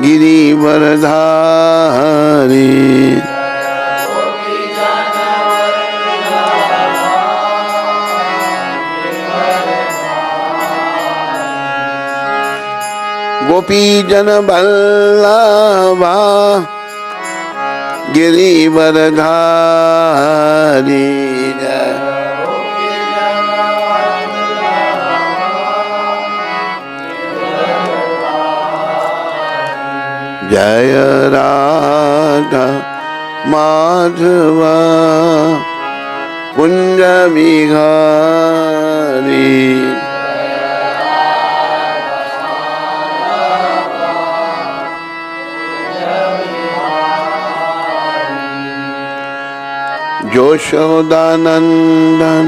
गिरिवरधारी। गोपी जन वल्लभा गिरिवरधारी। जय राधा माधव कुंज विहारी। यशोदानंदन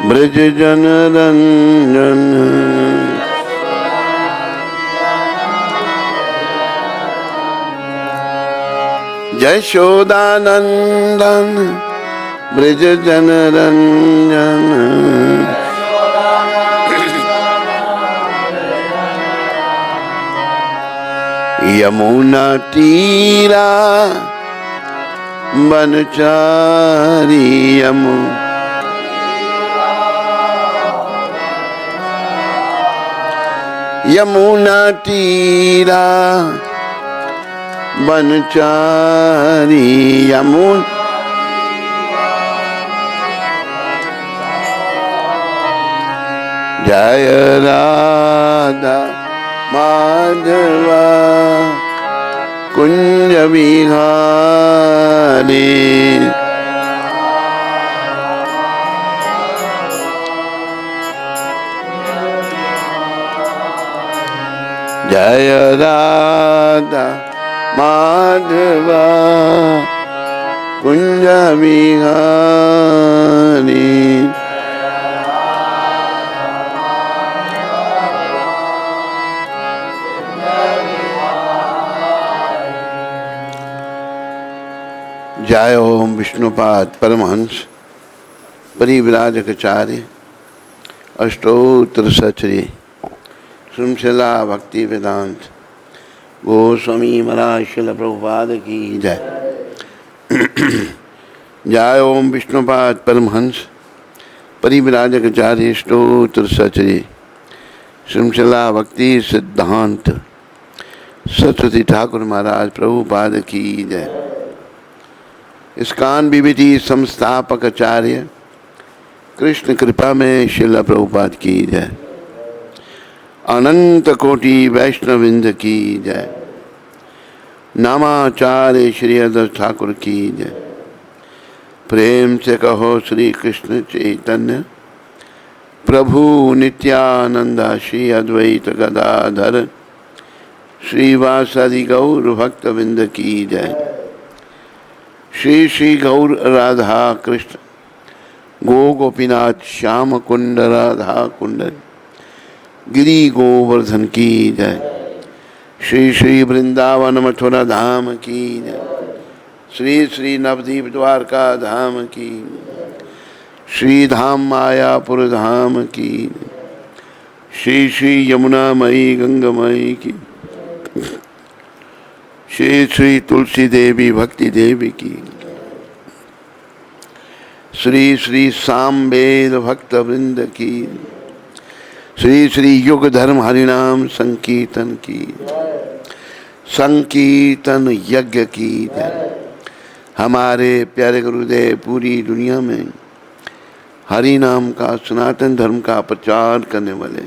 ब्रज जन रंजन। यशोदानंदन ब्रज जन रंजन। यमुना तीरा बनचारी। यमुना तीरा बनचारी। यमुन जय राधा माधवा कुंज विहारी। जय राधा माधवा कुंज विहारी। जय ओम विष्णुपाद परमहंस परिव्राजकाचार्य अष्टोत्तर सचरी श्रृंखला भक्ति वेदांत गोस्वामी महाराज श्रील प्रभुपाद की जय। जय ओम विष्णुपाद परमहंस परिव्राजकाचार्य अष्टोत्तर सचरी श्रृंखला भक्ति सिद्धांत सरस्वती ठाकुर महाराज प्रभुपाद की जय। इस्कान विविधि संस्थापक आचार्य कृष्ण कृपा में श्रील प्रभुपाद की जय। अनंत कोटि वैष्णविंद की जय। नामाचार्य श्री अदर ठाकुर की जय। प्रेम से कहो श्री कृष्ण चैतन्य प्रभु नित्यानंद श्री अद्वैत गदाधर श्रीवासादि गौर भक्तविंद की जय। श्री श्री गौर राधा कृष्ण गो गोपीनाथ श्याम कुंड राधा कुंड गिरी गोवर्धन की जय। श्री श्री वृंदावन मथुरा धाम की जय। श्री श्री नवदीप द्वारका धाम की। श्री धाम मायापुर धाम की। श्री श्री यमुना मई गंगामयी की। श्री श्री तुलसी देवी भक्ति देवी की। श्री श्री सामवेद भक्त वृंद की। श्री श्री युग धर्म हरिनाम संकीर्तन की। संकीर्तन यज्ञ की जय। हमारे प्यारे गुरुदेव पूरी दुनिया में हरि नाम का सनातन धर्म का प्रचार करने वाले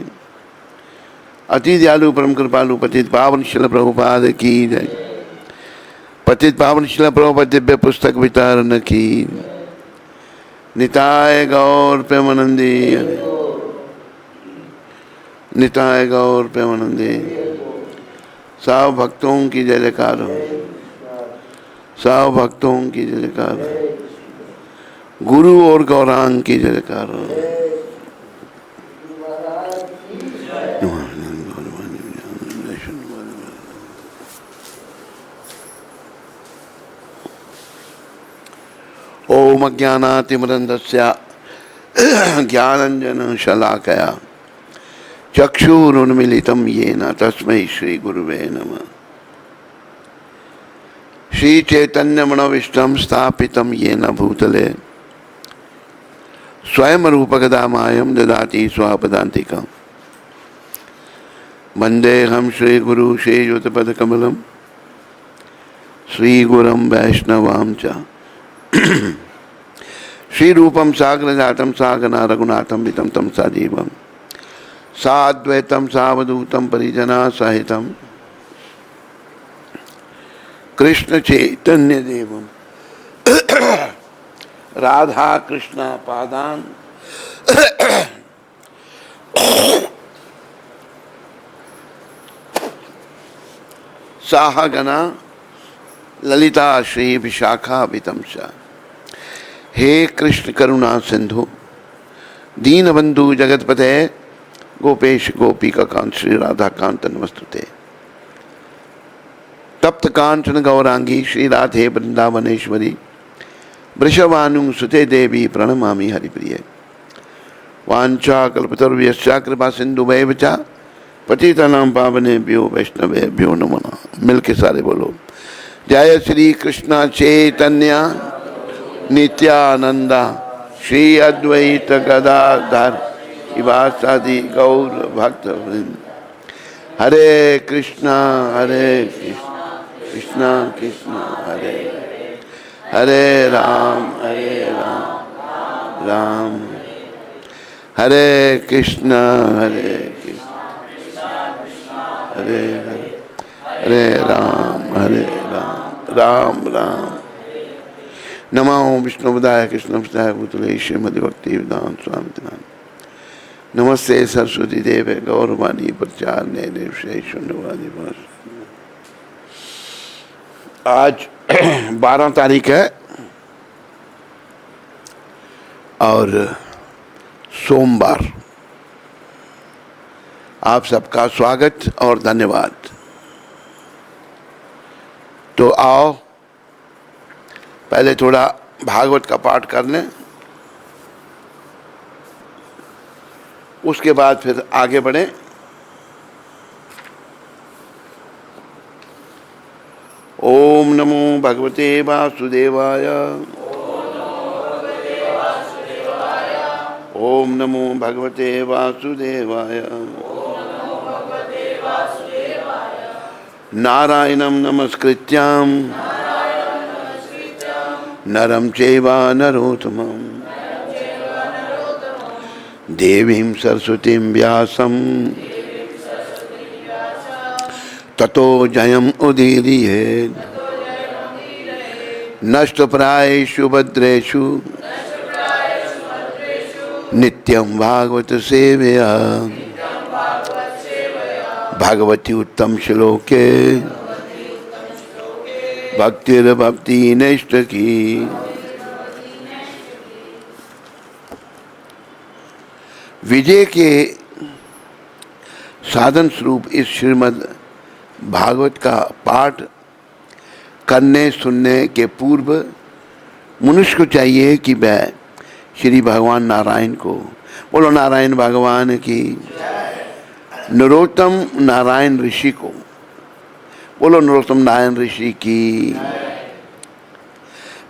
अति दयालु परम कृपालु पतित पावन श्रील प्रभुपाद की जय। पतित पावन श्रील प्रभुपाद दिव्य पुस्तक वितरण की। निताय गौर प्रेमानंदी। निताय गौर प्रेमानंदी। सब भक्तों की जय जयकार हो। सब भक्तों की जय जयकार हो। गुरु और गौरांग की जय जयकार हो। ओम अज्ञानातिमिरन्धस्य ज्ञानाञ्जन शलाकया चक्षुरुन्मीलितं येन तस्मै श्री गुरुवे नमः। श्री चैतन्य मनोविष्टम स्थापितम येन भूतले स्वयं रूपकदामायं ददाति स्वापदान्तिकम् वन्देऽहं श्रीगुरु श्रीयुतपदकमलं श्रीगुरुं वैष्णवां च श्रीरूपं साग्रजातं सागना रघुनाथं वितं तं सजीवं साद्वैतं सावधूतं परिजना सहितं कृष्ण चैतन्य देवं राधा कृष्ण पादान साहगना ललिता श्री विशाखा वितंसा। हे कृष्ण करुणा सिंधु दीनबंधु जगतपते गोपेश गोपिका कांत श्री राधा कांत नमस्तुते। तप्त कांचन गौरांगी श्री राधे वृंदावनेश्वरी वृषभानु सुते देवी प्रणमामि हरिप्रिय। वांछा कल्पतरुभ्यश्च कृपा सिंधुभैव च पतितानां पावनेभ्यो वैष्णवेभ्यो नमो नमः। मिल के सारे बोलो जय श्री कृष्ण चैतन्य नित्यानंदा श्री अद्वैत गदाधर शिवासादि गौर भक्त वृंद। हरे कृष्णा कृष्णा कृष्णा हरे हरे राम राम हरे कृष्णा हरे राम राम राम। नमो विष्णुपदाय कृष्णपदाय भूतले श्रीमद् भक्ति वेदांत स्वामी। नमस्ते सरस्वती देव गौरवाणी प्रचारणे निर्विशेषण्यवादी। आज 12 तारीख है और सोमवार। आप सबका स्वागत और धन्यवाद। तो आओ पहले थोड़ा भागवत का पाठ कर लें, उसके बाद फिर आगे बढ़ें। ओम नमो भगवते वासुदेवाय। ओम नमो भगवते वासुदेवाय। नारायणं नमस्कृत्यां नरं चैव नरोत्तमं देवीं सरस्वतीं व्यासं ततो जयम् उदीरयेत्। नष्टप्रायेषु भद्रेषु नित्यं भागवत सेवया भगवती उत्तम श्लोके भक्तिर्भक्ति नष्ट की। विजय के साधन स्वरूप इस श्रीमद् भागवत का पाठ करने सुनने के पूर्व मनुष्य को चाहिए कि वह श्री भगवान नारायण को, बोलो नारायण भगवान की, नरोत्तम नारायण ऋषि को, बोलो नरोत्तम नारायण ऋषि की,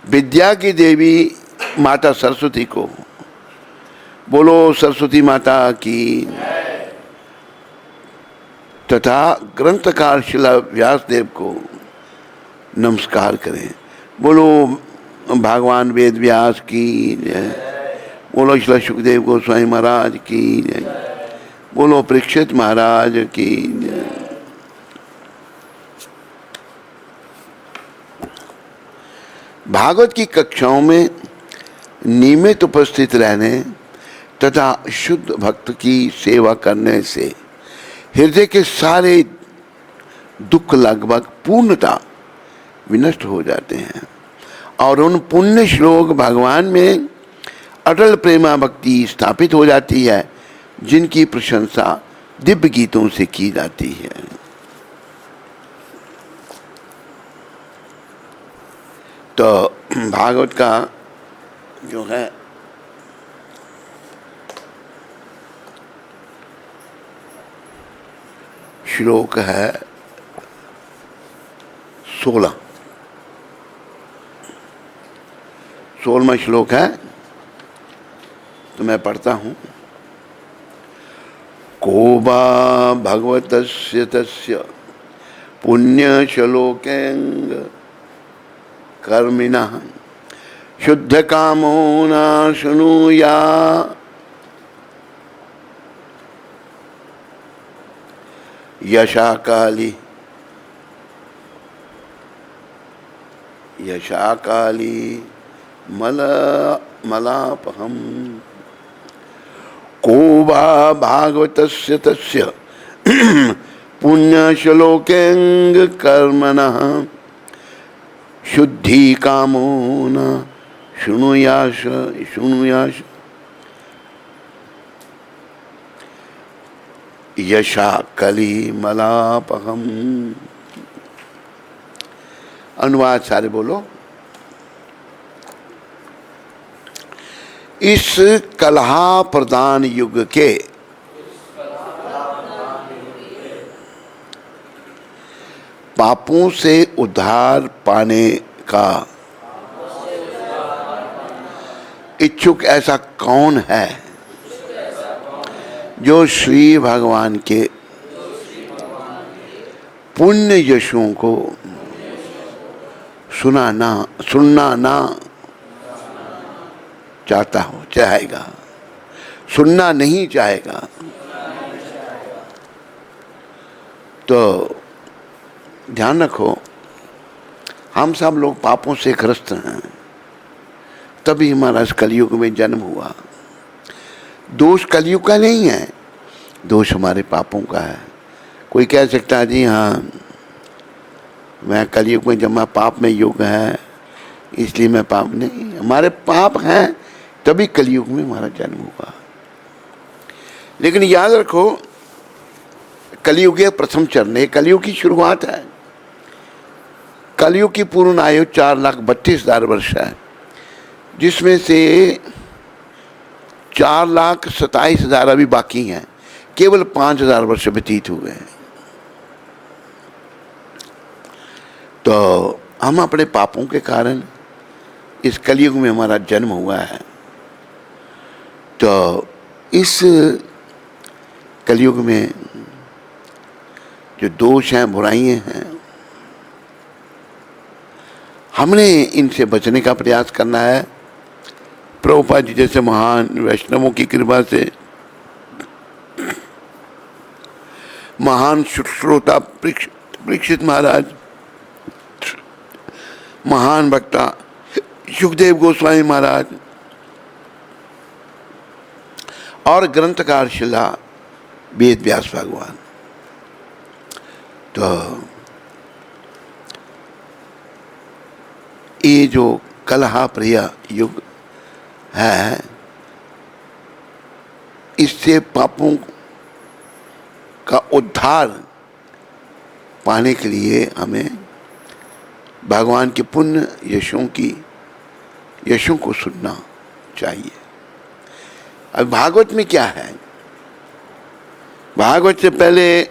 विद्या की देवी माता सरस्वती को, बोलो सरस्वती माता की, तथा ग्रंथकार शिला व्यासदेव को नमस्कार करें। बोलो भगवान वेद व्यास की जय। बोलो शिला सुखदेव गोस्वामी महाराज की जय। बोलो परीक्षित महाराज की जय। भागवत की कक्षाओं में नियमित उपस्थित रहने तथा शुद्ध भक्त की सेवा करने से हृदय के सारे दुख लगभग पूर्णता विनष्ट हो जाते हैं और उन पुण्य श्लोक भगवान में अटल प्रेमा भक्ति स्थापित हो जाती है, जिनकी प्रशंसा दिव्य गीतों से की जाती है। तो भागवत का जो है श्लोक है 16। 16वां श्लोक है, तो मैं पढ़ता हूँ। को बा भगवतस्य तस्य पुण्यश्लोकैंग कर्मिणः शुद्ध कामो न शृणुया यशाकाली मलापहम। को वा भागवतस्य तस्य पुण्यश्लोकैंग कर्मणः शुद्धि कामो न शृणुयाश यशा कली मलापहम। अनुवाद सारे बोलो। इस कलहा प्रदान युग के पापों से उद्धार पाने का इच्छुक ऐसा कौन है जो श्री भगवान के पुण्य यशों को सुनना ना चाहता हो, चाहेगा, सुनना नहीं चाहेगा। तो ध्यान रखो, हम सब लोग पापों से ग्रस्त हैं, तभी हमारा इस कलयुग में जन्म हुआ। दोष कलयुग का नहीं है, दोष हमारे पापों का है। कोई कह सकता है जी हाँ मैं कलयुग में जमा, पाप में युग है इसलिए मैं पाप नहीं, हमारे पाप हैं तभी कलयुग में हमारा जन्म हुआ। लेकिन याद रखो, कलयुग के प्रथम चरण है, कलयुग की शुरुआत है। कलयुग की पूर्ण आयु 4,32,000 वर्ष है, जिसमें से 4,27,000 अभी बाकी हैं, केवल 5,000 वर्ष व्यतीत हुए हैं। तो हम अपने पापों के कारण इस कलयुग में हमारा जन्म हुआ है। तो इस कलयुग में जो दोष हैं, बुराइयां हैं, हमने इनसे बचने का प्रयास करना है। प्रभुपाद जी जैसे महान वैष्णवों की कृपा से, महान श्रोता परीक्षित महाराज, महान वक्ता सुखदेव गोस्वामी महाराज और ग्रंथकार शिला वेद व्यास भगवान, तो ये जो कलहा प्रिय युग है, इससे पापों का उद्धार पाने के लिए हमें भगवान के पुण्य यशों को सुनना चाहिए। अब भागवत में क्या है? भागवत से पहले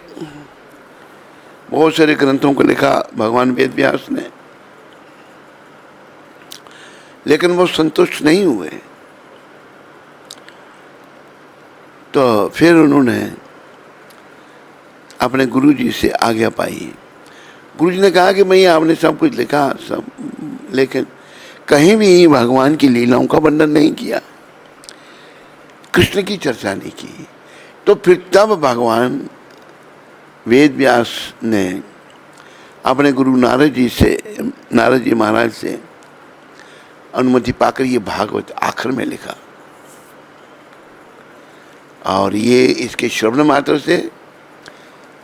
बहुत सारे ग्रंथों को लिखा भगवान वेद व्यास ने, लेकिन वो संतुष्ट नहीं हुए। तो फिर उन्होंने अपने गुरु जी से आज्ञा पाई। गुरु जी ने कहा कि भैया आपने सब कुछ लिखा सब, लेकिन कहीं भी भगवान की लीलाओं का वर्णन नहीं किया, कृष्ण की चर्चा नहीं की। तो फिर तब भगवान वेद व्यास ने अपने गुरु नारद जी महाराज से अनुमति पाकर ये भागवत आखिर में लिखा। और ये इसके श्रवण मात्र से,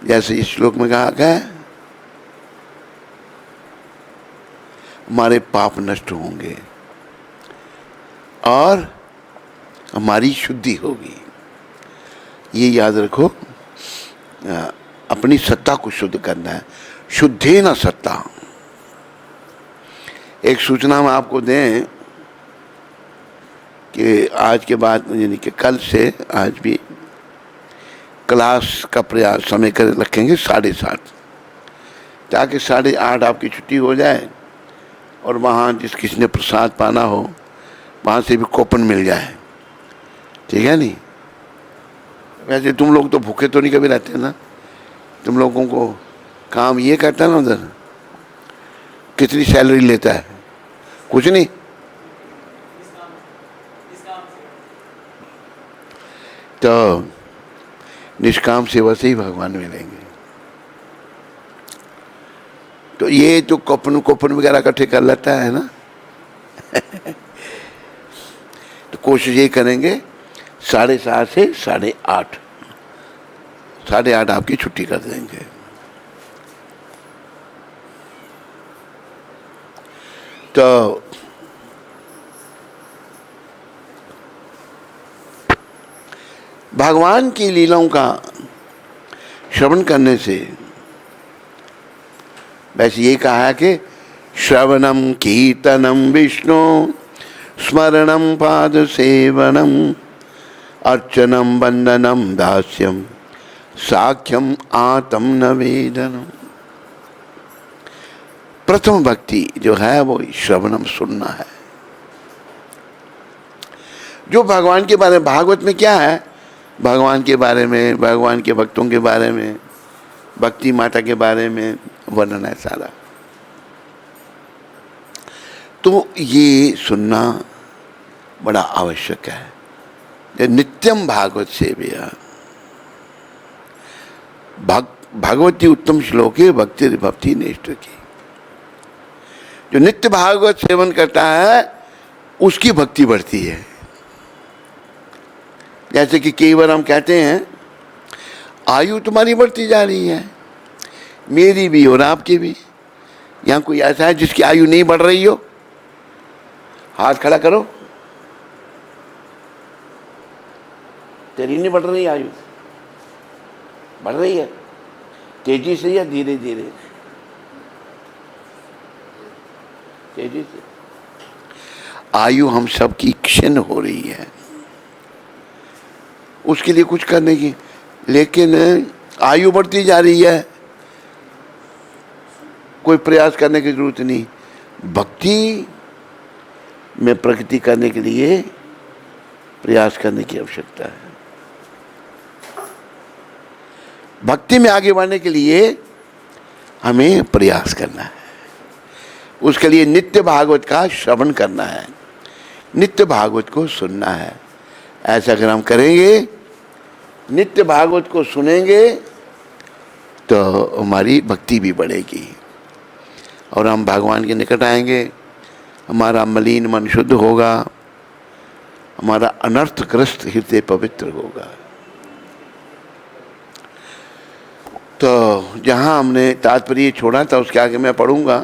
जैसे इस श्लोक में कहा गया, हमारे पाप नष्ट होंगे और हमारी शुद्धि होगी। ये याद रखो, अपनी सत्ता को शुद्ध करना है। शुद्धे न सत्ता। एक सूचना हम आपको दें कि आज के बाद, यानी कि कल से, आज भी क्लास का प्रयास समय कर रखेंगे 7:30, ताकि 8:30 आपकी छुट्टी हो जाए और वहाँ जिस किसी ने प्रसाद पाना हो वहाँ से भी कूपन मिल जाए, ठीक है नहीं। वैसे तुम लोग तो भूखे तो नहीं कभी रहते ना, तुम लोगों को काम ये करता है ना उधर। कितनी सैलरी लेता है? कुछ नहीं। तो निष्काम सेवा से ही भगवान मिलेंगे। तो ये तो कूपन वगैरह इकट्ठे कर लेता है ना तो कोशिश ये करेंगे 7:30 से 8:30, 8:30 आपकी छुट्टी कर देंगे। तो भगवान की लीलाओं का श्रवण करने से, वैसे ये कहा है कि श्रवणम कीर्तनम विष्णु स्मरणम पाद सेवनम अर्चनम वंदनम दास्यम साख्यम आत्म नवेदनम। प्रथम भक्ति जो है वो श्रवणम, सुनना है। जो भगवान के बारे में, भागवत में क्या है, भगवान के बारे में, भगवान के भक्तों के बारे में, भक्ति माता के बारे में वर्णन है सारा। तो ये सुनना बड़ा आवश्यक है। नित्यम भागवत सेवया, भगवती उत्तम श्लोक है भक्ति भक्ति निष्ठ की। जो नित्य भागवत सेवन करता है उसकी भक्ति बढ़ती है। जैसे कि कई बार हम कहते हैं आयु तुम्हारी बढ़ती जा रही है, मेरी भी और आपकी भी। यहाँ कोई ऐसा है जिसकी आयु नहीं बढ़ रही हो? हाथ खड़ा करो। तेरी नहीं बढ़ रही आयु? बढ़ रही है, तेजी से या धीरे धीरे? तेजी से। आयु हम सबकी क्षीण हो रही है, उसके लिए कुछ करने की, लेकिन आयु बढ़ती जा रही है, कोई प्रयास करने की जरूरत नहीं। भक्ति में प्रगति करने के लिए प्रयास करने की आवश्यकता है। भक्ति में आगे बढ़ने के लिए हमें प्रयास करना है। उसके लिए नित्य भागवत का श्रवण करना है, नित्य भागवत को सुनना है। ऐसा अगर हम करेंगे, नित्य भागवत को सुनेंगे, तो हमारी भक्ति भी बढ़ेगी और हम भगवान के निकट आएंगे। हमारा मलिन मन शुद्ध होगा, हमारा अनर्थग्रस्त हृदय पवित्र होगा। तो जहाँ हमने तात्पर्य छोड़ा था उसके आगे मैं पढ़ूंगा।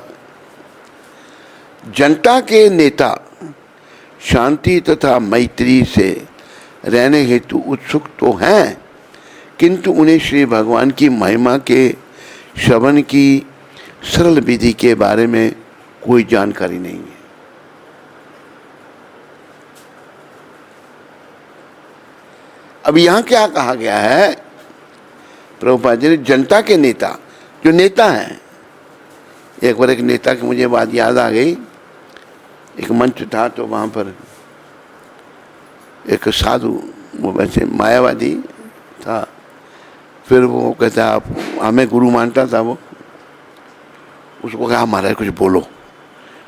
जनता के नेता शांति तथा मैत्री से रहने हेतु उत्सुक तो हैं, किंतु उन्हें श्री भगवान की महिमा के श्रवण की सरल विधि के बारे में कोई जानकारी नहीं है। अब यहाँ क्या कहा गया है? प्रभुपाद जी ने जनता के नेता, जो नेता हैं, एक बार एक नेता की मुझे बात याद आ गई। एक मंच था तो वहाँ पर एक साधु, वो वैसे मायावादी था, फिर वो कहता आप हमें गुरु मानता था। वो उसको कहा महाराज कुछ बोलो,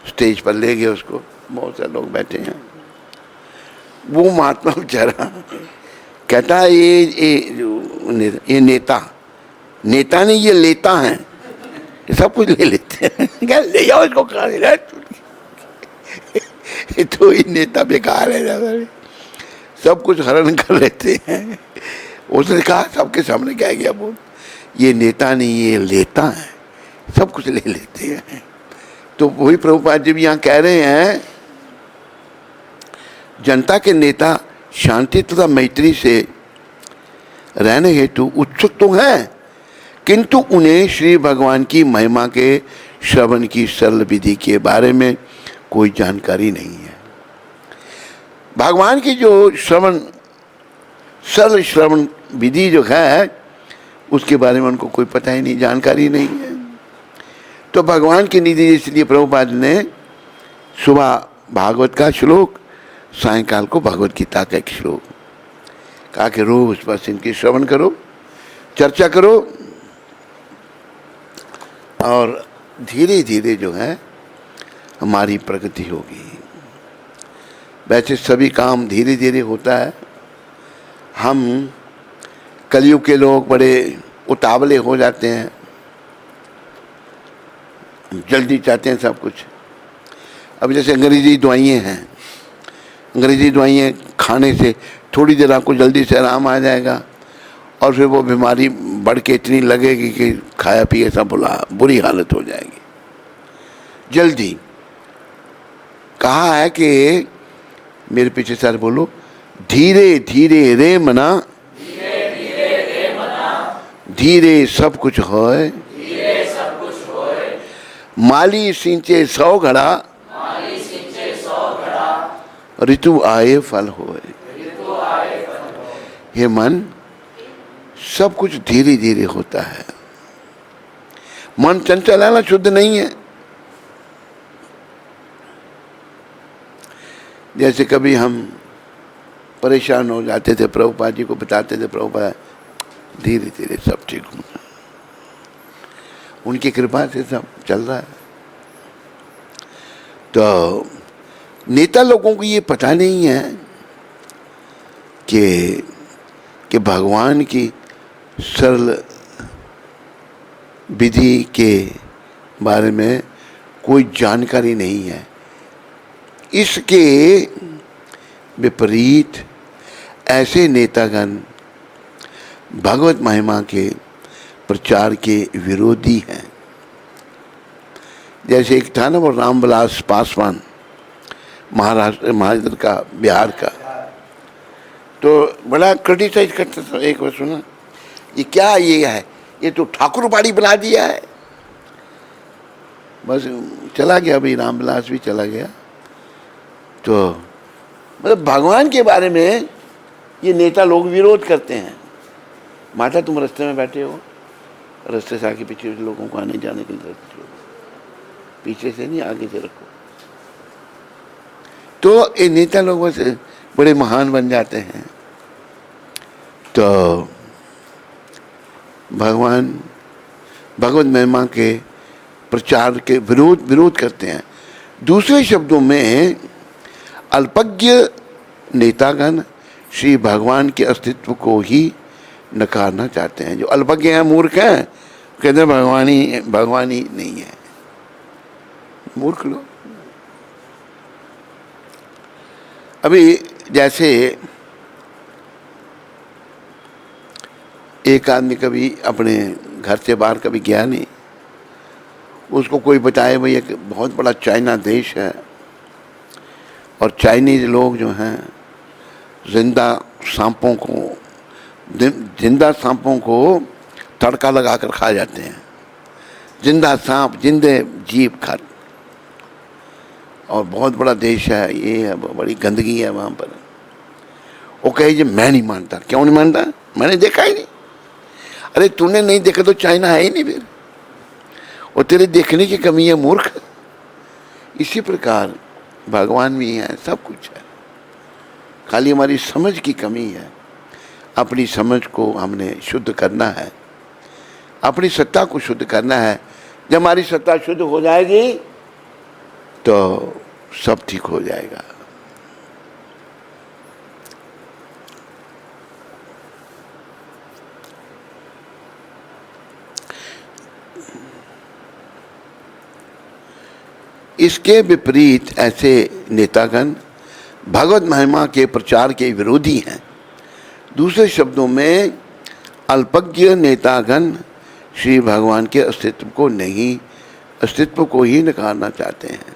स्टेज पर ले गए उसको, बहुत सारे लोग बैठे हैं। वो महात्मा बेचारा कहता है ये नेता नहीं, ये लेता है, ये सब कुछ ले लेते हैं। क्या ले जाओ इसको, कहा तो ये नेता बेकार है, सब कुछ हरण कर लेते हैं। उसने कहा सबके सामने क्या गया बोल, ये नेता नहीं ये लेता है, सब कुछ ले लेते हैं। तो वही प्रभुपाद जी भी यहाँ कह रहे हैं, जनता के नेता शांति तथा मैत्री से रहने हेतु उत्सुक तो हैं, किंतु उन्हें श्री भगवान की महिमा के श्रवण की सरल विधि के बारे में कोई जानकारी नहीं है। भगवान की जो श्रवण, सरल श्रवण विधि जो है, उसके बारे में उनको कोई पता ही नहीं, जानकारी नहीं है। तो भगवान की निधि, इसलिए प्रभुपाद ने सुबह भागवत का श्लोक सायंकाल को भगवत गीता का एक श्लोक कहा कि रोज बस इनकी श्रवण करो, चर्चा करो, और धीरे धीरे जो है हमारी प्रगति होगी। वैसे सभी काम धीरे धीरे होता है। हम कलयुग के लोग बड़े उतावले हो जाते हैं, जल्दी चाहते हैं सब कुछ। अब जैसे अंग्रेजी दवाइयाँ हैं, अंग्रेजी दवाइयाँ खाने से थोड़ी देर आपको जल्दी से आराम आ जाएगा और फिर वो बीमारी बढ़ के इतनी लगेगी कि खाया पिए सब बुरी हालत हो जाएगी। जल्दी कहा है कि मेरे पीछे सर बोलो, धीरे धीरे रे मना, धीरे सब कुछ होए, माली सिंचे 100 घड़ा, ऋतु आए फल होए। ये मन सब कुछ धीरे धीरे होता है। मन चंचल है ना, शुद्ध नहीं है। जैसे कभी हम परेशान हो जाते थे, प्रभुपाद जी को बताते थे, प्रभुपाद धीरे धीरे सब ठीक होगा, उनकी कृपा से सब चल रहा है। तो नेता लोगों को ये पता नहीं है कि भगवान की सरल विधि के बारे में कोई जानकारी नहीं है। इसके विपरीत ऐसे नेतागण भगवत महिमा के प्रचार के विरोधी हैं। जैसे एक था ना वो रामविलास पासवान, महाराष्ट्र का, बिहार का, तो बड़ा क्रिटिसाइज करता था। एक बार सुना, ये क्या ये है, ये तो ठाकुरबाड़ी बना दिया है। बस चला गया, भाई रामविलास भी चला गया। तो मतलब भगवान के बारे में ये नेता लोग विरोध करते हैं। माता तुम रास्ते में बैठे हो, रास्ते से आगे पीछे लोगों को आने जाने के लिए पीछे से नहीं, आगे से रखो। तो ये नेता लोग बस बड़े महान बन जाते हैं। तो भगवत महिमा के प्रचार के विरोध करते हैं। दूसरे शब्दों में अल्पज्ञ नेतागण श्री भगवान के अस्तित्व को ही नकारना चाहते हैं। जो अल्पज्ञ हैं, मूर्ख हैं, कहते हैं भगवान ही नहीं है। मूर्ख लोग। अभी जैसे एक आदमी कभी अपने घर से बाहर कभी गया नहीं, उसको कोई बताए भाई एक बहुत बड़ा चाइना देश है और चाइनीज लोग जो हैं जिंदा सांपों को तड़का लगा कर खा जाते हैं। जिंदा सांप, जिंदे जीव खा, और बहुत बड़ा देश है, ये है, बड़ी गंदगी है वहाँ पर। वो कहे जी मैं नहीं मानता। क्यों नहीं मानता? मैंने देखा ही नहीं। अरे तूने नहीं देखा तो चाइना है ही नहीं फिर, और तेरे देखने की कमी है, मूर्ख। इसी प्रकार भगवान भी है, सब कुछ है, खाली हमारी समझ की कमी है। अपनी समझ को हमने शुद्ध करना है, अपनी सत्ता को शुद्ध करना है। जब हमारी सत्ता शुद्ध हो जाएगी तो सब ठीक हो जाएगा। इसके विपरीत ऐसे नेतागण भगवत महिमा के प्रचार के विरोधी हैं। दूसरे शब्दों में अल्पज्ञ नेतागण श्री भगवान के अस्तित्व को ही नकारना चाहते हैं।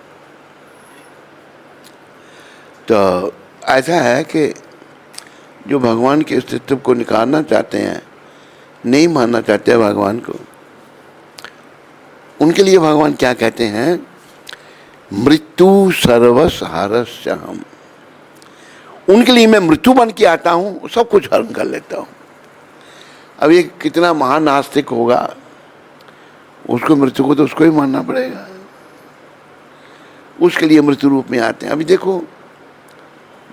तो ऐसा है कि जो भगवान के अस्तित्व को नकारना चाहते हैं, नहीं मानना चाहते हैं भगवान को, उनके लिए भगवान क्या कहते हैं? मृत्यु सर्वसहारस्य हम। उनके लिए मैं मृत्यु बन के आता हूँ, सब कुछ हरण कर लेता हूँ। अब ये कितना महान नास्तिक होगा, उसको मृत्यु को तो उसको ही मानना पड़ेगा। उसके लिए मृत्यु रूप में आते हैं। अभी देखो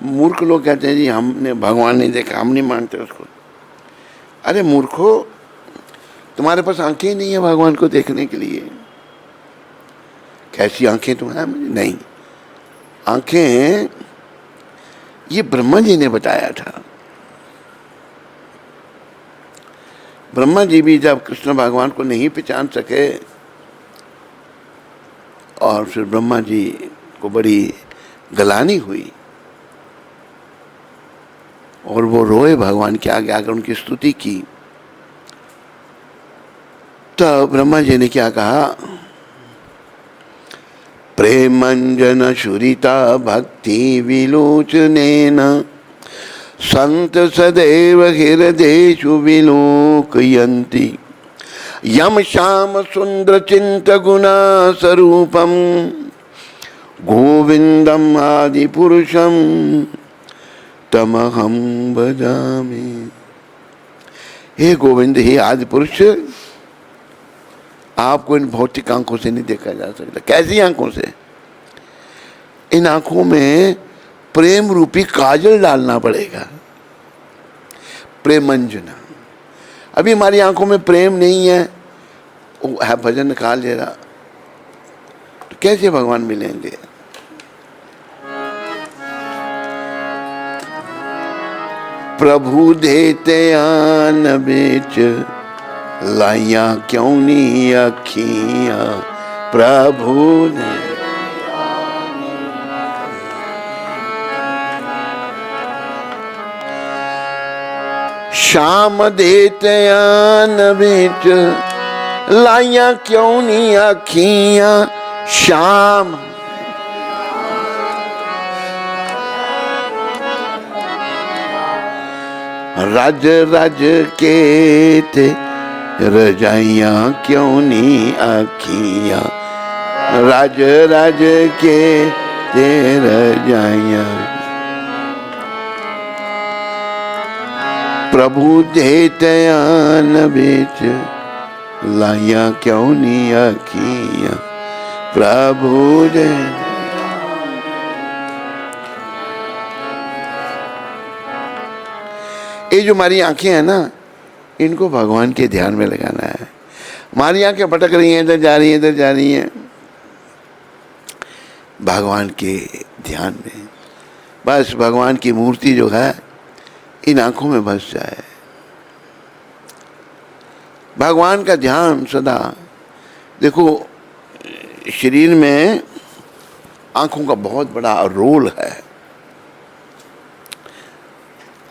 मूर्ख लोग कहते हैं जी हमने भगवान नहीं देखा, हम नहीं मानते उसको। अरे मूर्खो, तुम्हारे पास आंखें ही नहीं है भगवान को देखने के लिए। कैसी आंखें तुम्हारे? नहीं, आंखें ये ब्रह्मा जी ने बताया था। ब्रह्मा जी भी जब कृष्ण भगवान को नहीं पहचान सके और फिर ब्रह्मा जी को बड़ी गलानी हुई और वो रोए भगवान के आगे आकर उनकी स्तुति की, तो ब्रह्मा जी ने क्या कहा? प्रेमंजन शुरिता भक्ति विलोचनेन संत सदैव हृदयेषु विलोकयन्ति यम श्याम सुंदर चिंत गुणा स्वरूपम गोविंदम आदि पुरुषम तमहम भजामि। हे गोविंद, हे आदि पुरुष, आपको इन भौतिक आंखों से नहीं देखा जा सकता। कैसी आंखों से? इन आंखों में प्रेम रूपी काजल डालना पड़ेगा, प्रेमंजना। अभी हमारी आंखों में प्रेम नहीं है, वो है भजन निकाल ले रहा, तो कैसे भगवान मिलेंगे? प्रभु देते आन बेच लाइया क्यों नहीं अखियां, प्रभु ने श्याम देते आन बेच लाइया क्यों नहीं अखियां, श्याम रज रज के थे रजाइया क्यों नहीं अखियां, रज रज के ते रजाइया। प्रभु देते आन बेच लाइया क्यों नहीं अखियां, प्रभु दे। ये जो हमारी आंखें हैं ना, इनको भगवान के ध्यान में लगाना है। हमारी आंखें भटक रही हैं, इधर जा रही हैं, इधर जा रही हैं, भगवान के ध्यान में। बस भगवान की मूर्ति जो है इन आंखों में बस जाए। भगवान का ध्यान सदा। देखो, शरीर में आंखों का बहुत बड़ा रोल है।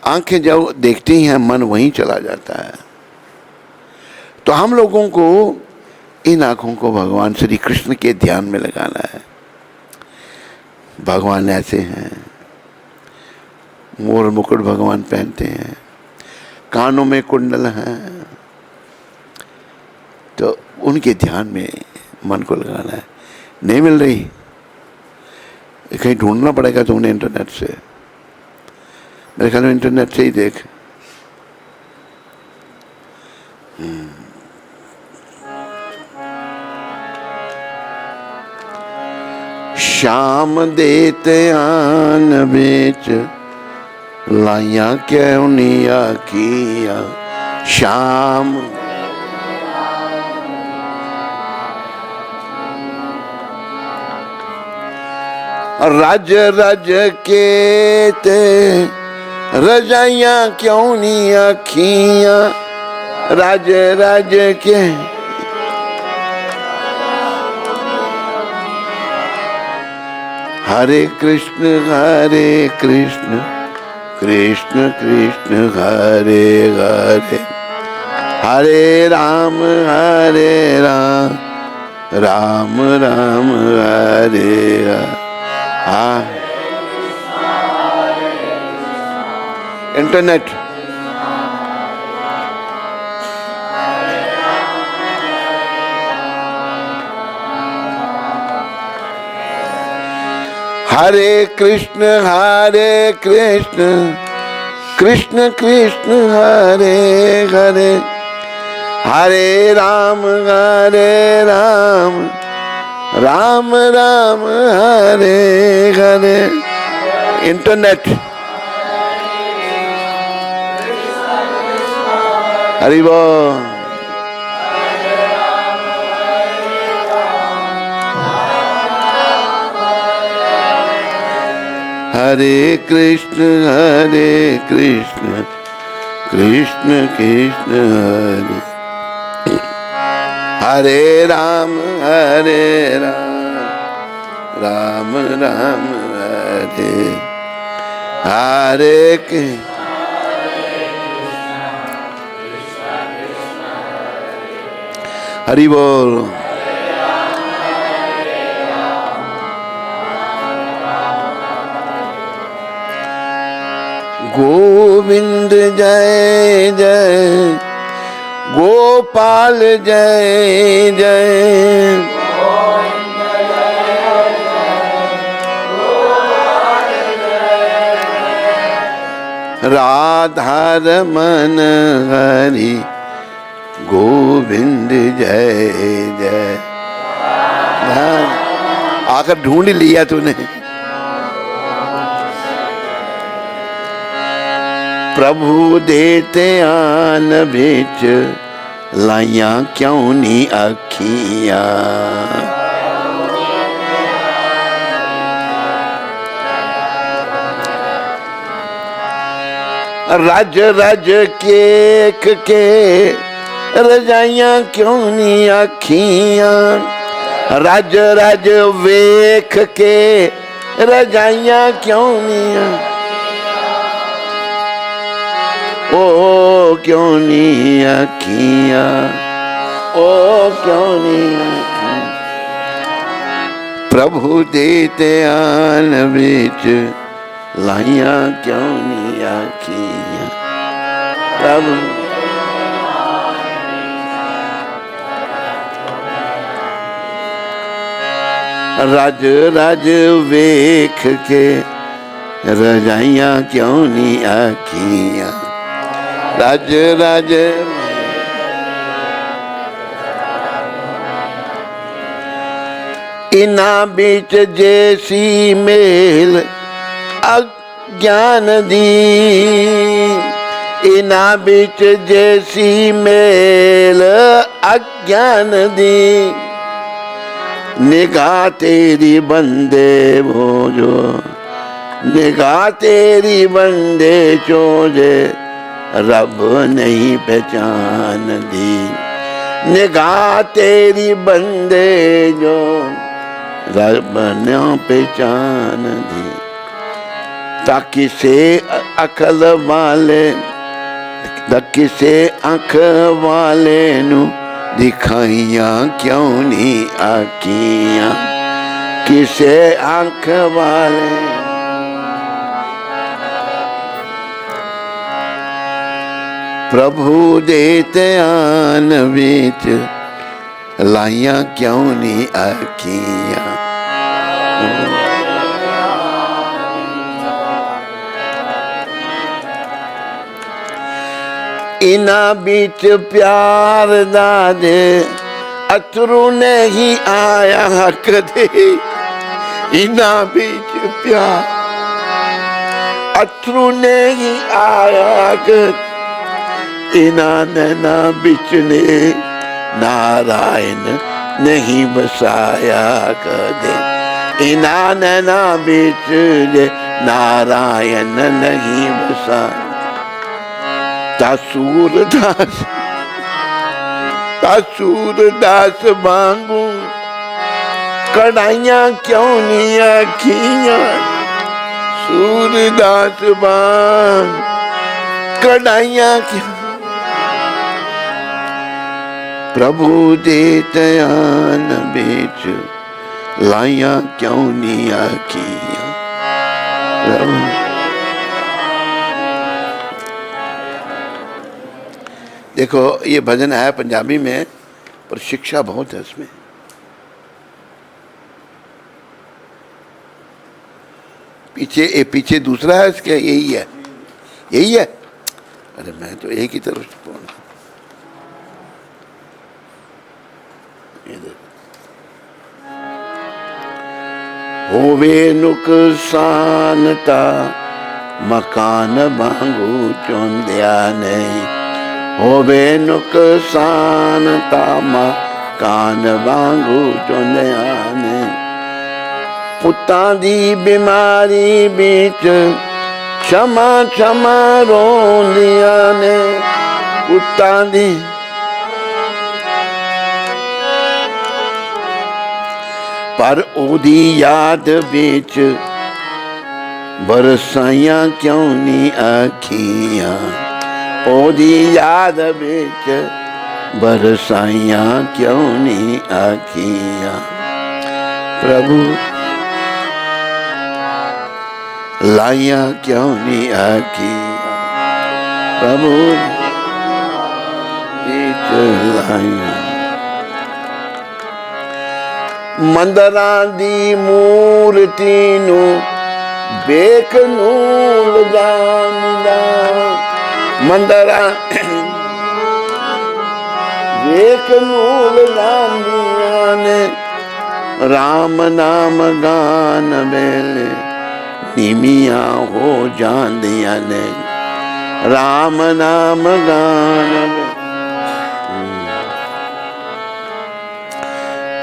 आंखें जब देखती हैं, मन वहीं चला जाता है। तो हम लोगों को इन आंखों को भगवान श्री कृष्ण के ध्यान में लगाना है। भगवान ऐसे हैं, मोर मुकुट भगवान पहनते हैं, कानों में कुंडल हैं, तो उनके ध्यान में मन को लगाना है। नहीं मिल रही, कहीं ढूंढना पड़ेगा तुमने इंटरनेट से। मेरे ख्याल में इंटरनेट से ही देख। श्याम देते आन बेच लाइया क्यों नहीं अखियां, श्याम रज रज के ते रजाइया क्यों नहीं अखियां, रज रज के। हरे कृष्ण कृष्ण कृष्ण हरे हरे, हरे राम राम राम हरे हरे। हाँ, इंटरनेट। हरे कृष्ण कृष्ण कृष्ण हरे हरे, हरे राम राम राम हरे हरे। इंटरनेट। हरि बोल। हरे कृष्ण कृष्ण कृष्ण हरे हरे राम राम राम हरे हरे के। हरि बोल। गोविंद जय जय गोपाल जय जय राधा रमन हरि गोविंद जय जय। आकर ढूंढ लिया तूने। प्रभु देते आन बिच लाइया क्यों नी अखियां। रज रज केक के रजाइयां क्यों नी अखियां। रज रज वेख के रजाइयां क्यों नी। ओ क्यों नी अखियां ओ क्यों नी अखियां। प्रभु देते आन बिच लाइया क्यों नी अखियां। प्रभु रज रज वेख के रजाइयां क्यों नी अखियां। रज रज इना बिच जैसी मेल अज्ञान दी। इना बिच जैसी मेल अज्ञान दी। निगाह तेरी बंदे वो जो निगाह तेरी बंदे चोजे रब नहीं पहचान दी। निगाह तेरी बंदे जो रब न पहचान दी। ताकि से अकल वाले ताकि से अख वाले नू दिखाइया क्यों नी आखियां। किसे आंख वाले प्रभु देते आन बिच लाइया क्यों नी आखियां। इना बिच प्यार दादे अथरू नहीं आया कदे। इना बिच प्यार अथरू नहीं आया कदे। इना नैना बिच ने नारायण नहीं बसाया कदे। इना नैना बिच नारायण नहीं बसाया। सूरदास वांगू कढ़ाइयां क्यों नी अखियां। सूरदास वांग कढ़ाइयां क्यों। प्रभु देते आन बिच लाइया क्यों नी अखियां। देखो ये भजन है पंजाबी में पर शिक्षा बहुत है इसमें। पीछे दूसरा है इसके। यही है। अरे मैं तो एक ही तरफ से पढ़। होवे नुकसान ता मकान वांगू चौंदिया नहीं, होवे नुकसान ता मकान वांगू चौंदिया नहीं। पुत्तां दी बीमारी बिच क्षमा क्षमा रोंदिया ने, पुत्तां दी पर ओदी याद बिच बरसाइयां क्यों नहीं आखियां, ओदी याद बिच बरसाइयां क्यों नहीं आखियां। प्रभु लाइयां क्यों नहीं आखियां, प्रभु बिच लाइयां। मंदरां दी मूर्ति नू बेख नू लजांदा, मंदरां बेख नू लजांदियां ने, राम नाम गान वेले नीमियां हो जांदियां ने, राम नाम गान वेले।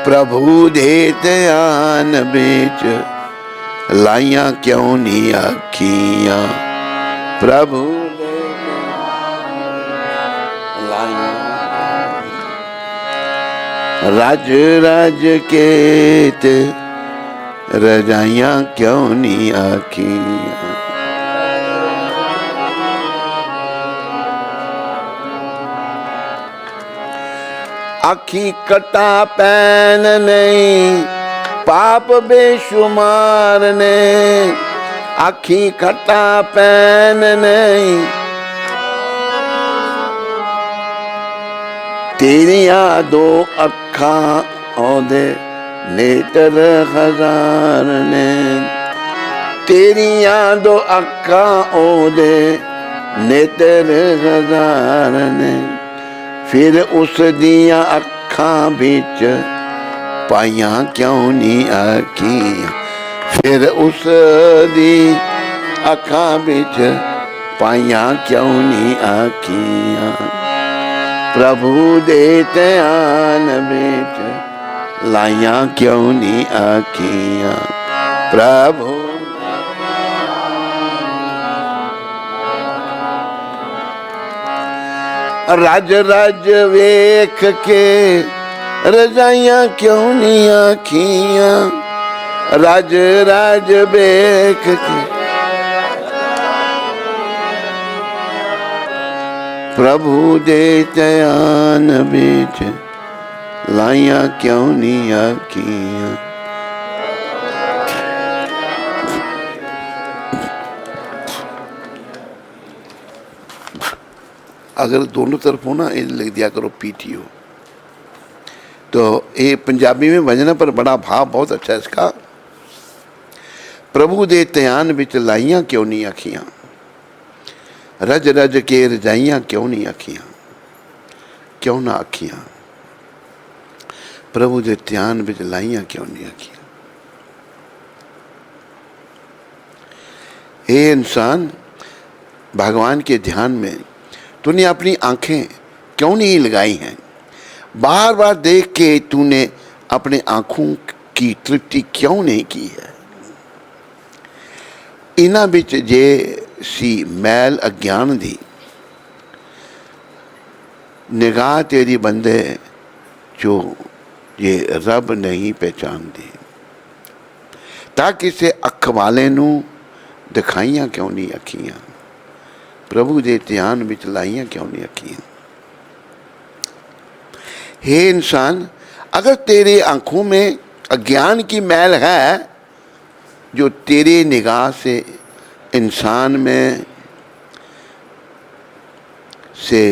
प्रभु दे ध्यान बिच लाइयां क्यों नहीं आखियां, प्रभु दे लाइयां। रज रज के ते रजाइयां क्यों नहीं आखियां, आखी कटा पैन नहीं पाप बेशुमार ने, आखी कटा पैन नहीं तेरिया दो अखा औदे नेत्र हजार ने, तेरिया दो अखा औदे नेत्र हजार ने। फिर उस दिया अखां बिच पाइयां क्यों नहीं आखियां, फिर उस दी अखां बिच पाइयां क्यों नहीं आखियां। प्रभु दे ध्यान बिच लाइयां क्यों नहीं आखियां, प्रभु रज रज वेख के रजाइयां क्यों नहीं आखियां, रज रज वेख के प्रभु दे ध्यान बिच लाइयां क्यों नहीं आखियां। अगर दोनों तरफ हो ना ये लिख दिया करो PTO, तो ये पंजाबी में भजन पर बड़ा भाव बहुत अच्छा है इसका। प्रभु दे ध्यान बिच लाइयां क्यों नहीं आखियां, रज रज के रजाइयां क्यों नहीं आखियां, क्यों ना आखियां। प्रभु दे ध्यान बिच लाइयां क्यों नहीं आखियां। हे इंसान, भगवान के ध्यान में तूने अपनी आंखें क्यों नहीं लगाई हैं, बार बार देख के तूने अपने आंखों की तृप्ति क्यों नहीं की है। इन्हां बिच जे सी मैल अज्ञान दी निगाह तेरी बंदे जो ये रब नहीं पहचानती, ताकि से अख वाले नू दिखाइयां क्यों नहीं अखियां, प्रभु दे ध्यान बिच लाइयां क्यों नहीं अखियां। हे इंसान, अगर तेरे आंखों में अज्ञान की मैल है जो तेरे निगाह से इंसान में से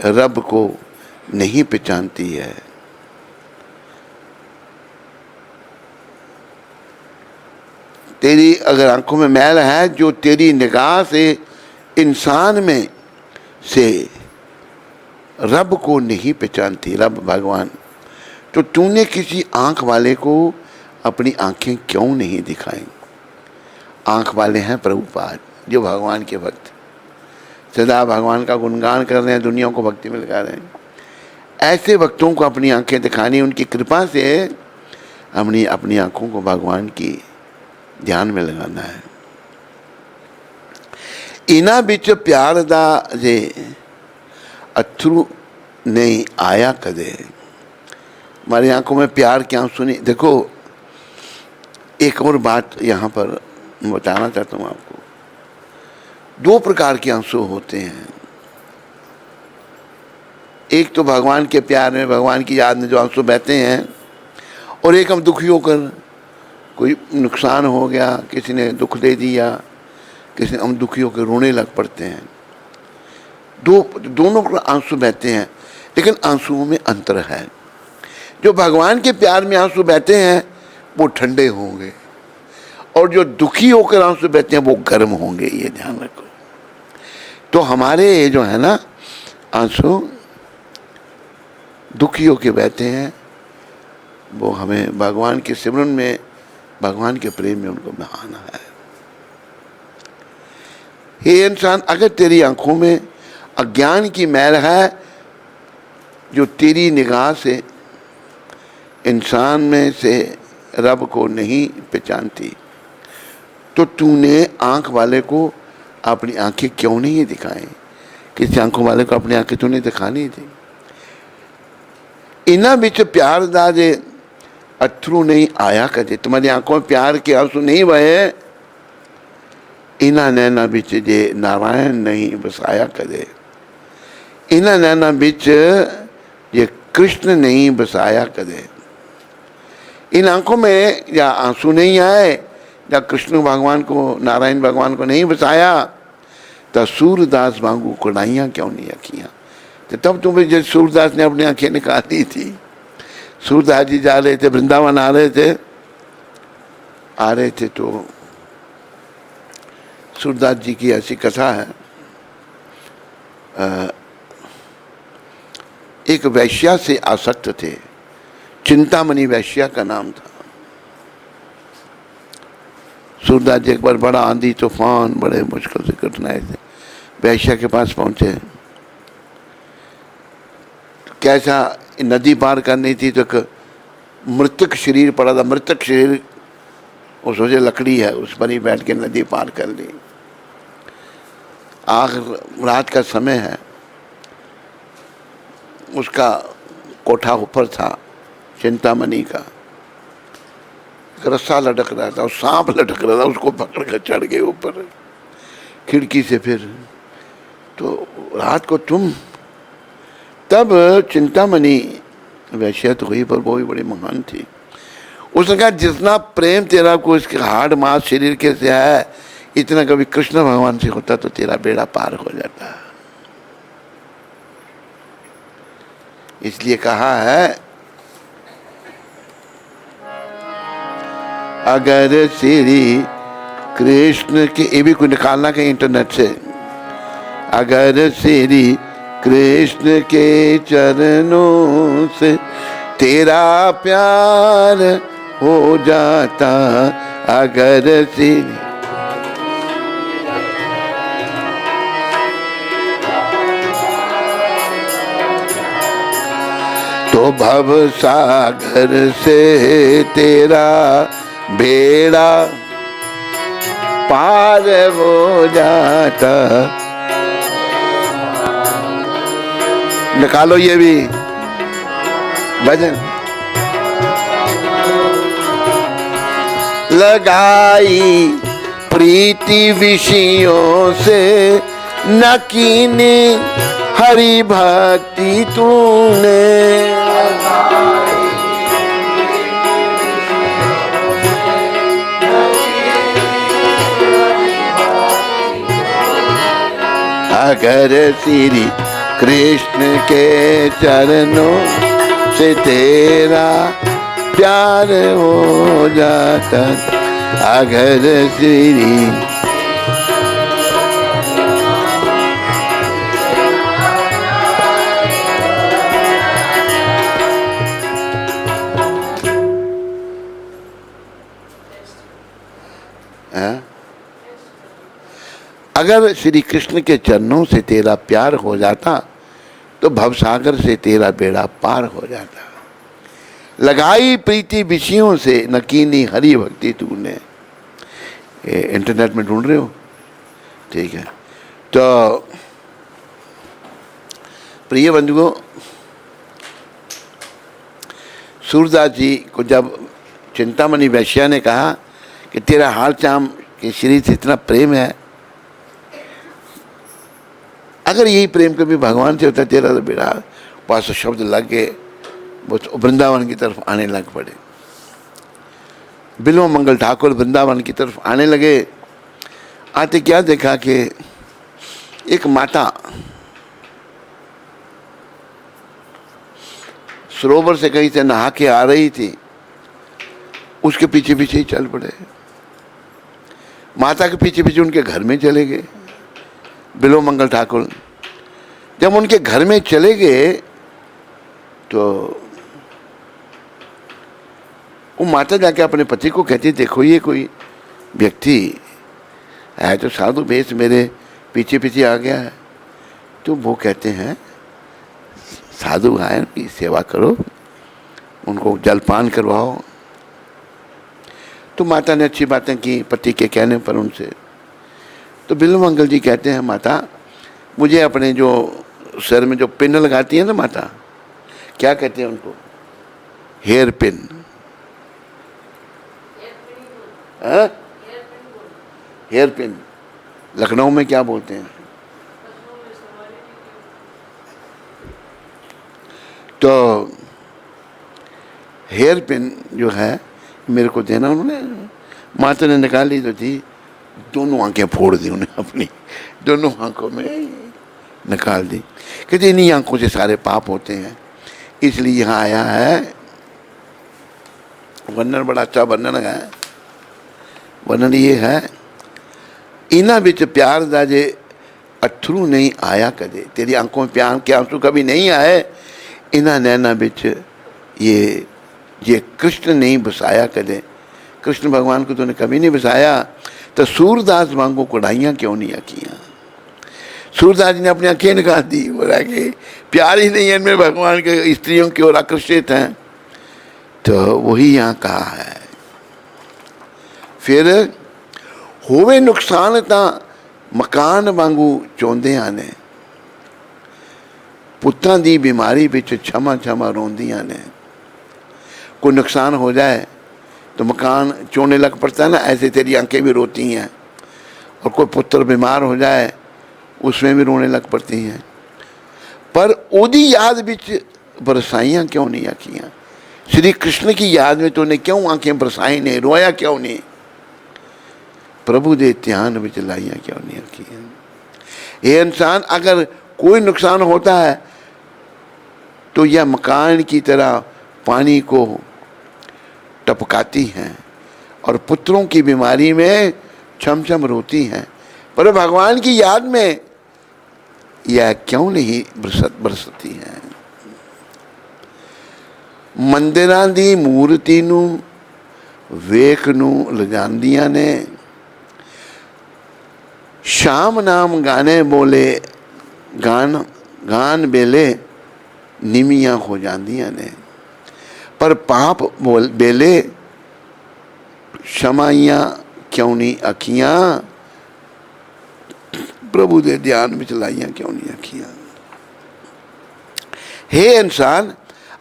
रब को नहीं पहचानती है, तेरी अगर आंखों में मैल है जो तेरी निगाह से इंसान में से रब को नहीं पहचानती, रब भगवान, तो तूने किसी आंख वाले को अपनी आंखें क्यों नहीं दिखाएं? आंख वाले हैं प्रभुपाद, जो भगवान के भक्त, सदा भगवान का गुणगान कर रहे हैं, दुनिया को भक्ति में लगा रहे हैं। ऐसे भक्तों को अपनी आंखें दिखानी, उनकी कृपा से अपनी आंखों को भगवान की ध्यान में लगाना है। इना बिच प्यार दा जे अथरू नहीं आया कदे। हमारी आंखों में प्यार के आंसू नहीं। देखो, एक और बात यहाँ पर बताना चाहता हूँ आपको। दो प्रकार के आंसू होते हैं। एक तो भगवान के प्यार में, भगवान की याद में जो आंसू बहते हैं, और एक हम दुखी होकर, कोई नुकसान हो गया, किसी ने दुख दे दिया, किसी हम दुखी होकर रोने लग पड़ते हैं। दोनों आंसू बहते हैं, लेकिन आंसुओं में अंतर है। जो भगवान के प्यार में आंसू बहते हैं वो ठंडे होंगे, और जो दुखी होकर आंसू बहते हैं वो गर्म होंगे, ये ध्यान रखो। तो हमारे जो है ना आंसू दुखी होकर बहते हैं, वो हमें भगवान के सिमरन में, भगवान के प्रेम में उनको बहाना है। हे इंसान, अगर तेरी आंखों में अज्ञान की मैल है जो तेरी निगाह से इंसान में से रब को नहीं पहचानती, तो तूने आंख वाले को अपनी आंखें क्यों नहीं दिखाएं? किसी आंखों वाले को अपनी आंखें तूने दिखानी थी। इना बिच प्यार दा जे अथरू नहीं आया कदे। तुम्हारी आंखों में प्यार के आंसू नहीं बहे, इना नैना बिच जे नारायण नहीं बसाया कदे। इना नैना बिच ये कृष्ण नहीं बसाया कदे। इन आंखों में या आंसू नहीं आए, या कृष्ण भगवान को, नारायण भगवान को नहीं बसाया, तो सूरदास वांगू कुड़ाइयाँ क्यों नहीं रखियाँ? तो तब तुम्हें जब सूरदास ने अपनी आंखें निकाली थी, सूरदास जी जा रहे थे, वृंदावन आ रहे थे, तो सूरदास जी की ऐसी कथा है। एक वैश्या से आसक्त थे, चिंतामणि वैश्या का नाम था। सूरदास जी एक बार बड़ा आंधी तूफान, बड़े मुश्किल से कठिनाई से वैश्या के पास पहुंचे। कैसा, नदी पार करनी थी, तो एक मृतक शरीर पड़ा था। मृतक शरीर, वो सोचे लकड़ी है, उस पर ही बैठ के नदी पार कर ली। आखिर रात का समय है, उसका कोठा ऊपर था चिंतामणि का, रस्सा लटक रहा था और सांप लटक रहा था, उसको पकड़ कर चढ़ गए ऊपर खिड़की से। फिर तो रात को तुम, तब चिंतामणि वैश्या तो हुई, पर वो भी बड़ी महान थी। उसने कहा, जितना प्रेम तेरा को इसके हाड़ मांस शरीर के से है, इतना कभी कृष्ण भगवान से होता तो तेरा बेड़ा पार हो जाता। इसलिए कहा है, अगर श्री कृष्ण के, ये भी कोई निकालना कहीं इंटरनेट से, अगर श्री कृष्ण के चरणों से तेरा प्यार हो जाता, अगर श्री, तो भव सागर से तेरा बेड़ा पार हो जाता। निकालो ये भी भजन। लगाई प्रीति विषयों से न कीनी हरि भक्ति तूने, अगर श्री कृष्ण के चरणों से तेरा प्यार हो जाता, अगर श्री, है? अगर श्री कृष्ण के चरणों से तेरा प्यार हो जाता तो भवसागर से तेरा बेड़ा पार हो जाता। लगाई प्रीति विषयों से न कीनी हरि भक्ति तूने। इंटरनेट में ढूंढ रहे हो? ठीक है। तो प्रिय बंधुओं, सूरदास जी को जब चिंतामणि वैश्या ने कहा कि तेरा हाल चाम के शरीर से इतना प्रेम है, अगर यही प्रेम कभी भगवान से होता तेरा तो बेड़ा पास शब्द लग के वो वृंदावन की तरफ आने लग पड़े। बिल्व मंगल ठाकुर वृंदावन की तरफ आने लगे। आते क्या देखा कि एक माता सरोवर से कहीं से नहा के आ रही थी, उसके पीछे पीछे ही चल पड़े। माता के पीछे पीछे उनके घर में चले गए। बिल्व मंगल ठाकुर जब उनके घर में चले गए तो वो माता जाके अपने पति को कहती, देखो ये कोई व्यक्ति है तो साधु भेष मेरे पीछे पीछे आ गया है। तो वो कहते हैं साधु आए उनकी सेवा करो, उनको जलपान करवाओ। तो माता ने अच्छी बातें की पति के कहने पर उनसे। तो बिल्व मंगल जी कहते हैं, माता मुझे अपने जो सर में जो पिन लगाती है ना माता, क्या कहते हैं उनको? Hair pin. Hair pin Lucknow में क्या बोलते हैं? तो हेयर पिन जो है मेरे को देना। उन्होंने माता ने निकाली तो थी, दोनों आंखें फोड़ दी उन्हें, अपनी दोनों आंखों में निकाल दी। कहते इन्हीं आंखों से सारे पाप होते हैं, इसलिए यहाँ आया है। वर्णन बड़ा अच्छा वर्णन है। वर्णन ये है, इन्हां विच प्यार दा जे अथरू नहीं आया कदे, तेरी आंखों में प्यार के आंसू कभी नहीं आए, इन्हां नैना विच ये कृष्ण नहीं बसाया कदे, कृष्ण भगवान को तूने कभी नहीं बसाया, तो सूरदास वांगू कुड़ाइयाँ क्यों नहीं आकियाँ? सूरदास जी ने अपनी आंखें निकाल दी, बोला कि प्यार ही नहीं है इनमें भगवान के, स्त्रियों की ओर आकर्षित हैं। तो वही यहाँ कहा है। फिर होवे नुकसान ता मकान वांगू चौंदियां ने, पुत्तां दी बीमारी विच क्षमा क्षमा रोंदियां ने। कोई नुकसान हो जाए तो मकान चोने लग पड़ता है ना, ऐसे तेरी आंखें भी रोती हैं। और कोई पुत्र बीमार हो जाए उसमें भी रोने लग पड़ती हैं। पर ओदी याद विच बरसाइयाँ क्यों नहीं आखियाँ? श्री कृष्ण की याद में तूने क्यों आंखें बरसाई नहीं, रोया क्यों नहीं? प्रभु दे ध्यान विच लाइयाँ क्यों नहीं आखियाँ? ये इंसान अगर कोई नुकसान होता है तो यह मकान की तरह पानी को टपकाती हैं और पुत्रों की बीमारी में छम छम रोती हैं, पर भगवान की याद में यह क्यों नहीं बरसती हैं? मंदिरां दी मूर्ति नू वेख नू लजांदियां ने, शाम नाम गाने बोले गान बेले निमियां हो जांदियां ने, पर पाप बोल बेले क्षमाइयां क्यों नहीं अखियां? प्रभु दे ध्यान में चलाइयां क्यों नहीं अखियां? हे इंसान,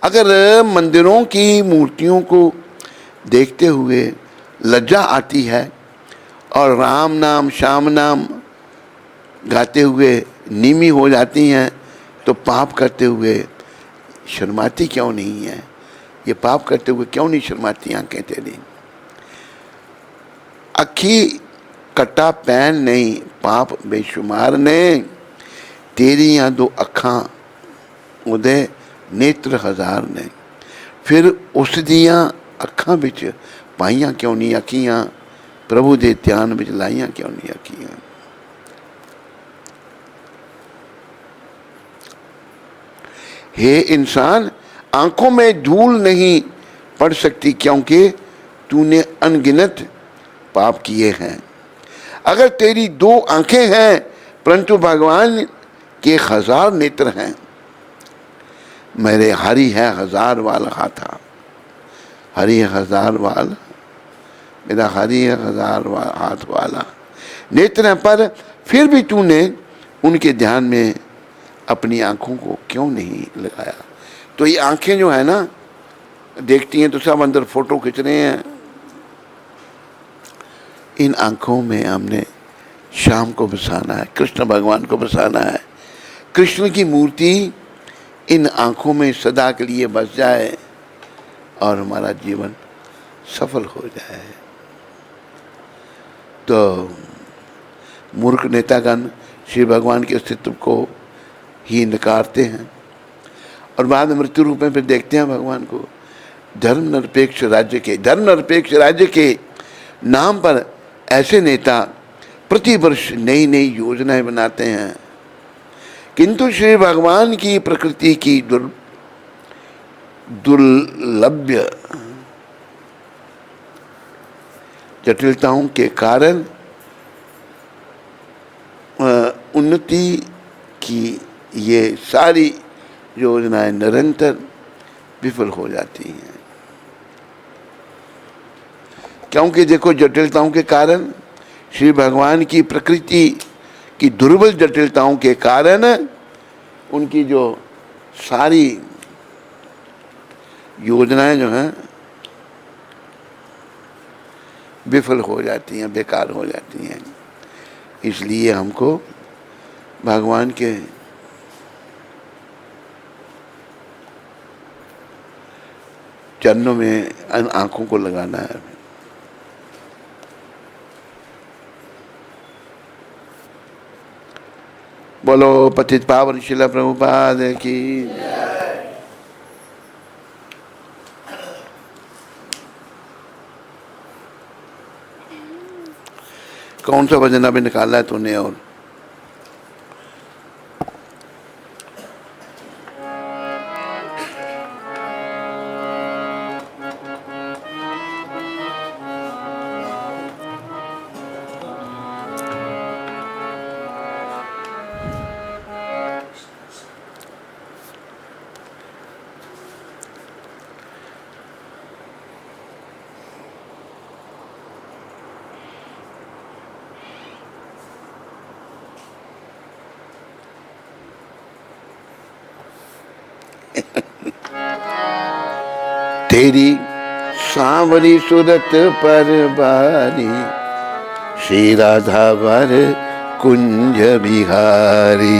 अगर मंदिरों की मूर्तियों को देखते हुए लज्जा आती है और राम नाम श्याम नाम गाते हुए नीमी हो जाती हैं, तो पाप करते हुए शर्माती क्यों नहीं है? ये पाप करते हुए क्यों नहीं शर्माती आंखें तेरी? अखी कटा पैन नहीं पाप बेशुमार ने, तेरियां दो अखां उदय नेत्र हजार ने। फिर उस दियां अखां विच पाइयां क्यों नहीं अखियां? प्रभु दे ध्यान विच लाइयां क्यों नहीं अखियां? हे इंसान, आंखों में धूल नहीं पड़ सकती क्योंकि तूने अनगिनत पाप किए हैं। अगर तेरी 2 आंखें हैं परंतु भगवान के 1000 नेत्र हैं। मेरे हरि है 1000 वाल हाथा, हरि 1000 वाल, मेरा हरि है 1000 हाथ वाला नेत्र है, पर फिर भी तूने उनके ध्यान में अपनी आंखों को क्यों नहीं लगाया। तो ये आंखें जो है ना, देखती हैं तो सब अंदर फोटो खींच रहे हैं। इन आंखों में हमने श्याम को बसाना है, कृष्ण भगवान को बसाना है। कृष्ण की मूर्ति इन आंखों में सदा के लिए बस जाए और हमारा जीवन सफल हो जाए। तो मूर्ख नेतागण श्री भगवान के अस्तित्व को ही नकारते हैं और बाद में मृत्यु रूप में फिर देखते हैं भगवान को। धर्मनिरपेक्ष राज्य के नाम पर ऐसे नेता प्रतिवर्ष नई नई योजनाएं बनाते हैं, किंतु श्री भगवान की प्रकृति की दुर्लभ्य जटिलताओं के कारण उन्नति की ये सारी योजनाएं निरंतर विफल हो जाती हैं। क्योंकि देखो, जटिलताओं के कारण, श्री भगवान की प्रकृति की दुर्बल जटिलताओं के कारण उनकी जो सारी योजनाएं जो हैं विफल हो जाती हैं, बेकार हो जाती हैं। इसलिए हमको भगवान के चरणों में आंखों को लगाना है। बोलो पतित पावन शिला प्रभुपाद की। कौन सा भजन अभी निकाला है तूने? और तेरी सांवरी सूरत पर बारी, श्री राधा वर कुंज बिहारी।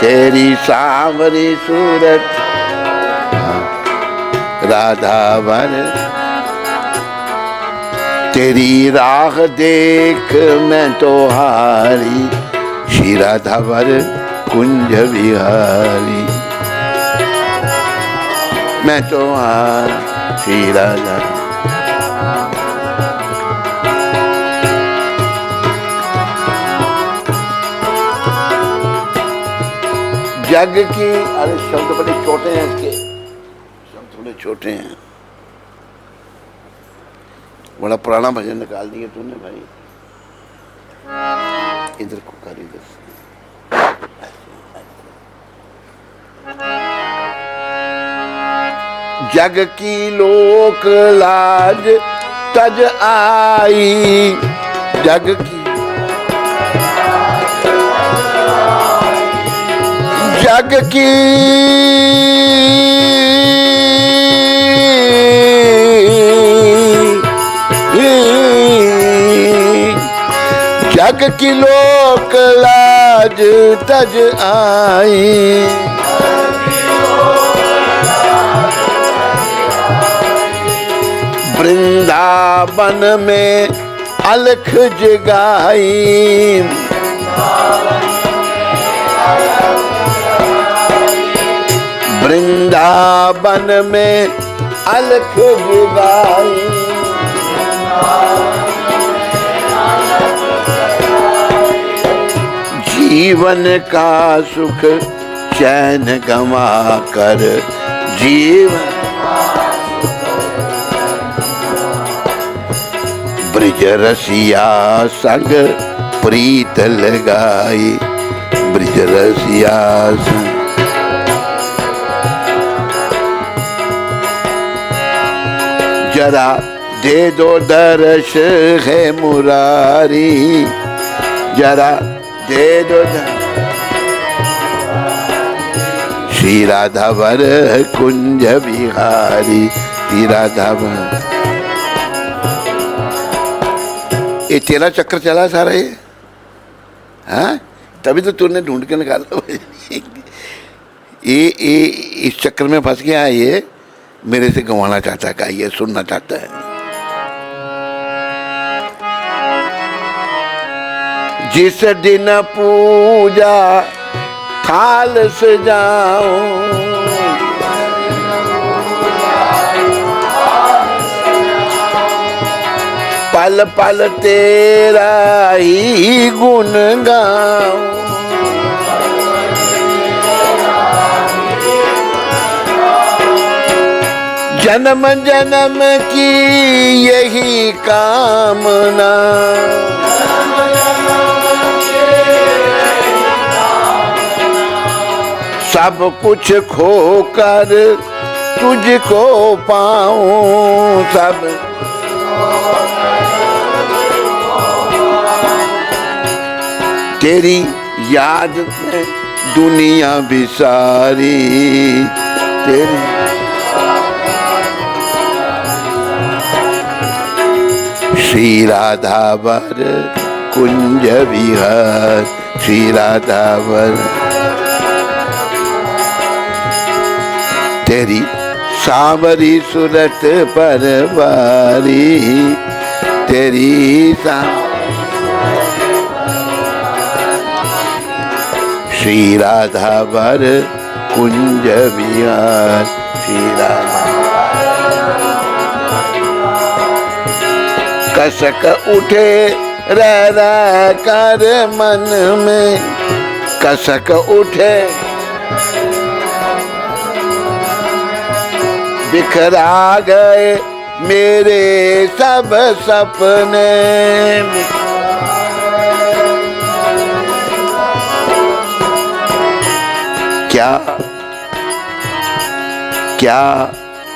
तेरी सांवरी सूरत राधा वर, तेरी राह देख मैं तो हारी, श्री राधा वर कुंज बिहारी। मैं तो श्री राधा। जग की, अरे शब्द बड़े छोटे हैं इसके, शब्द थोड़े छोटे हैं। बड़ा पुराना भजन निकाल दिया तूने भाई। इधर को कर, इधर जग की लोक लाज तज आई, जग की, जग की जग की लोक लाज तज आई। वृंदावन में अलख जगाई, वृंदावन में अलख जगाई। जीवन का सुख चैन गंवा कर, जीवन ब्रिज रसिया संग प्रीत लगाई, ब्रिज रसिया संग। जरा दे दो दर्श है मुरारी, जरा दे दो श्री राधावर कुंज बिहारी, श्री राधावर। ये तेरा चक्कर चला सारा ये, हाँ तभी तो तूने ढूंढ के निकाला। ये इस चक्कर में फंस गया ये, मेरे से गंवाना चाहता है, ये सुनना चाहता है। जिस दिन पूजा थाल सजाऊं, पल पल तेरा ही गुण गाऊं। जन्म जन्म की यही कामना, सब कुछ खोकर तुझको पाऊं, सब तेरी याद में दुनिया भी सारी, तेरी श्री राधावर कुंज विहार, श्री राधावर। तेरी सांवरी सूरत पर वारी, तेरी श्री राधावर कुंज विहार, श्री राधा। कसक उठे रह कर मन में, कसक उठे बिखरा गए मेरे सब सपने। क्या क्या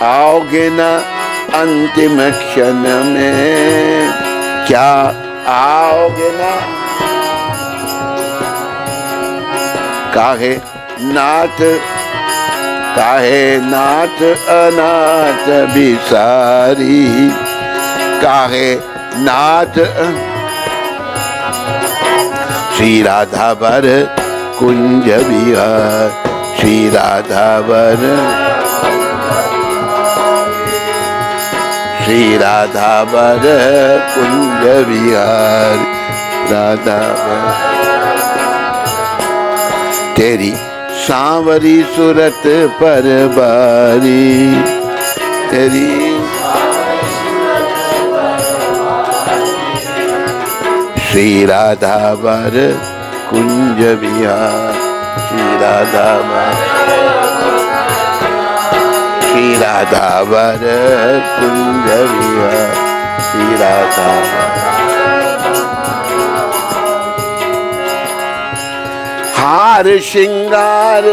आओगे ना अंतिम क्षण में, क्या आओगे ना? काहे नाथ, काहे नाथ अनाथ बिसारी, काहे नाथ। श्री राधावर कुंज विहार, श्री राधावर, श्री राधावर कुंज विहार, राधावर। तेरी सांवरी सूरत पर बारी, तेरी श्री राधावर कुंज विहार, श्री राधावर, श्री राधावर कुंज विहार, श्री राधावर। हार श्रृंगार,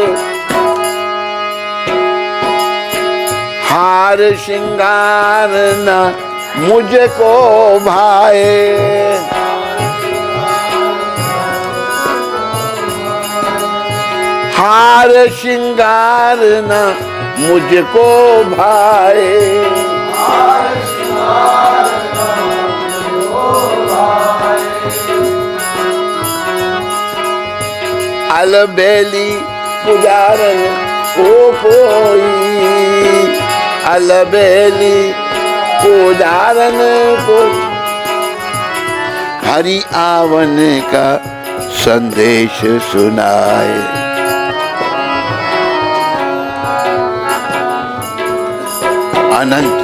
हार श्रृंगार न मुझको भाए, हार श्रृंगार न मुझको भाए, अलबेली पुजारन को कोई, अलबेली पुजारन को हरि आवन का संदेश सुनाए। अनंत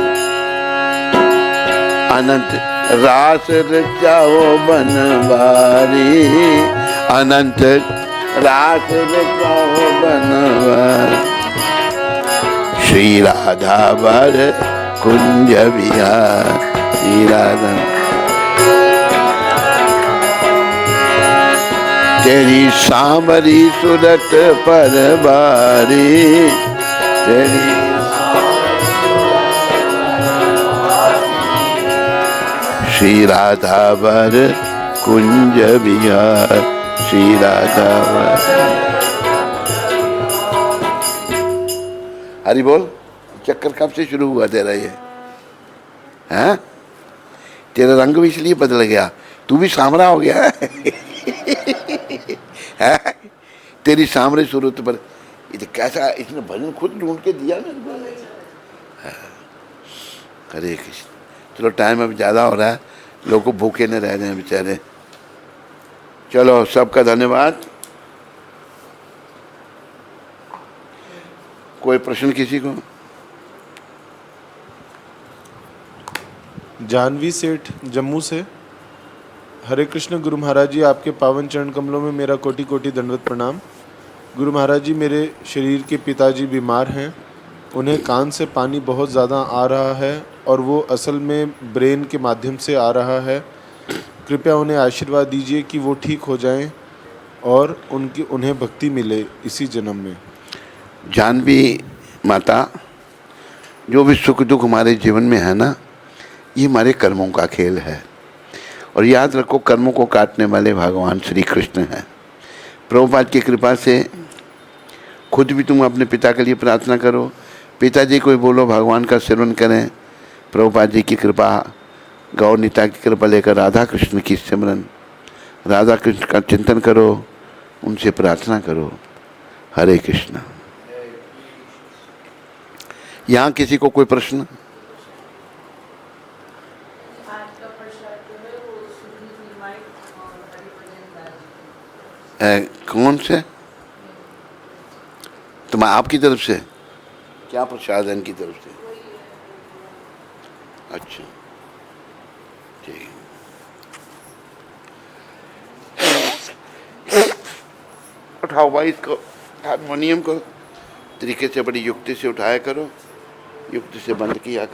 अनंत रास रचाओ बनवारी, अनंत रास रचाओ बनवारी। श्री राधावर कुंज विहार, श्री राधा, तेरी सांवरी सूरत पर बारी, तेरी श्री राधा वर कुंज विहार, श्री राधा वर। हरि बोल। चक्कर कब से शुरू हुआ तेरा ये? हैं? तेरा रंग भी इसलिए बदल गया, तू भी सांवरा हो गया है? तेरी सांवरे सूरत पर, ये कैसा इसने भजन खुद ढूंढ के दिया मेरे को। हरे कृष्ण। चलो टाइम अब ज़्यादा हो रहा है, लोगों को भूखे न रह जाए बेचारे। चलो सबका धन्यवाद। कोई प्रश्न किसी को? जानवी सेठ जम्मू से। हरे कृष्ण गुरु महाराज जी, आपके पावन चरण कमलों में मेरा कोटि कोटि दंडवत प्रणाम। गुरु महाराज जी, मेरे शरीर के पिताजी बीमार हैं, उन्हें कान से पानी बहुत ज़्यादा आ रहा है और वो असल में ब्रेन के माध्यम से आ रहा है। कृपया उन्हें आशीर्वाद दीजिए कि वो ठीक हो जाएं और उन्हें भक्ति मिले इसी जन्म में। जानवी माता, जो भी सुख दुख हमारे जीवन में है ना, ये हमारे कर्मों का खेल है। और याद रखो, कर्मों को काटने वाले भगवान श्री कृष्ण हैं। प्रभुपाद की कृपा से खुद भी तुम अपने पिता के लिए प्रार्थना करो, पिताजी को बोलो भगवान का सेवन करें। प्रभुपाद जी की कृपा, गौरनीता की कृपा लेकर राधा कृष्ण की सिमरन, राधा कृष्ण का चिंतन करो, उनसे प्रार्थना करो। हरे कृष्ण। यहाँ किसी को कोई प्रश्न? कौन से? तुम आपकी तरफ से क्या प्रसाद है? इनकी तरफ से? अच्छा ठीक। उठाओ भाई इसको, हारमोनियम को तरीके से, बड़ी युक्ति से उठाया करो, युक्ति से बंद किया करो।